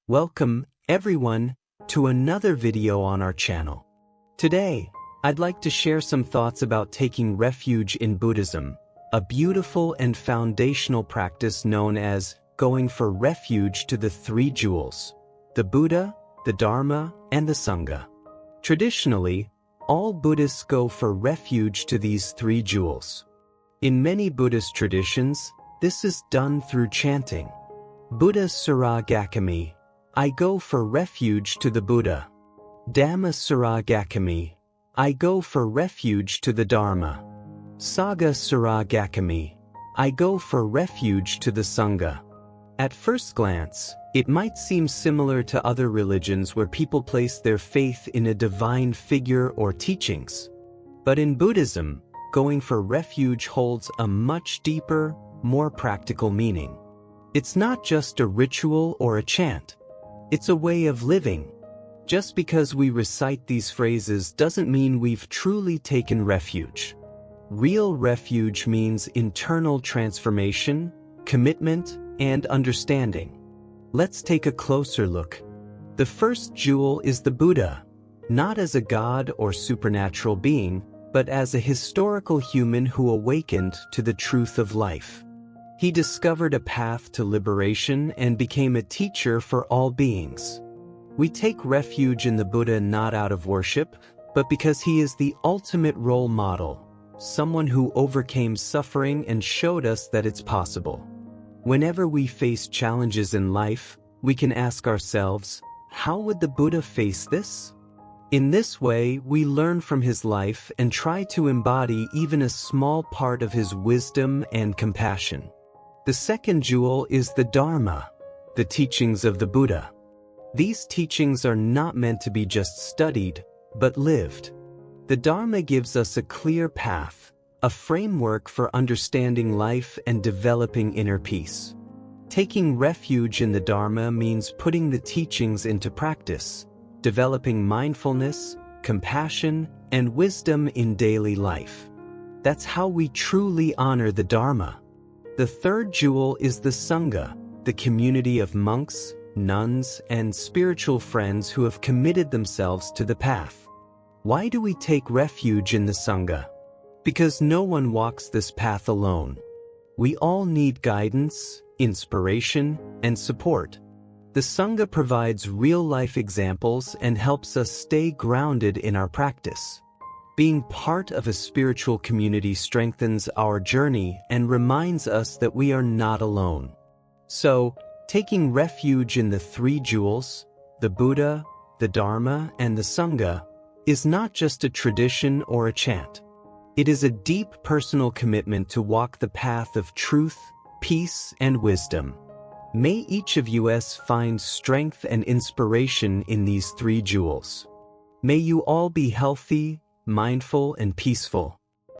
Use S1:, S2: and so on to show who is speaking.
S1: Welcome, everyone, to another video on our channel. Today, I'd like to share some thoughts about taking refuge in Buddhism, a beautiful and foundational practice known as going for refuge to the three jewels: the Buddha, the Dharma, and the Sangha. Traditionally, all Buddhists go for refuge to these three jewels. In many Buddhist traditions, this is done through chanting. Buddha Saragakami, I go for refuge to the Buddha. Dhamma Saragakami, I go for refuge to the Dharma. Sangha Saragakami, I go for refuge to the Sangha. At first glance, it might seem similar to other religions where people place their faith in a divine figure or teachings. But in Buddhism, going for refuge holds a much deeper, more practical meaning. It's not just a ritual or a chant. It's a way of living. Just because we recite these phrases doesn't mean we've truly taken refuge. Real refuge means internal transformation, commitment, and understanding. Let's take a closer look. The first jewel is the Buddha, not as a god or supernatural being, but as a historical human who awakened to the truth of life. He discovered a path to liberation and became a teacher for all beings. We take refuge in the Buddha not out of worship, but because he is the ultimate role model, someone who overcame suffering and showed us that it's possible. Whenever we face challenges in life, we can ask ourselves, how would the Buddha face this? In this way, we learn from his life and try to embody even a small part of his wisdom and compassion. The second jewel is the Dharma, the teachings of the Buddha. These teachings are not meant to be just studied, but lived. The Dharma gives us a clear path, a framework for understanding life and developing inner peace. Taking refuge in the Dharma means putting the teachings into practice, developing mindfulness, compassion, and wisdom in daily life. That's how we truly honor the Dharma. The third jewel is the Sangha, the community of monks, nuns, and spiritual friends who have committed themselves to the path. Why do we take refuge in the Sangha? Because no one walks this path alone. We all need guidance, inspiration, and support. The Sangha provides real-life examples and helps us stay grounded in our practice. Being part of a spiritual community strengthens our journey and reminds us that we are not alone. So, taking refuge in the three jewels, the Buddha, the Dharma, and the Sangha, is not just a tradition or a chant. It is a deep personal commitment to walk the path of truth, peace, and wisdom. May each of us find strength and inspiration in these three jewels. May you all be healthy, mindful, and peaceful.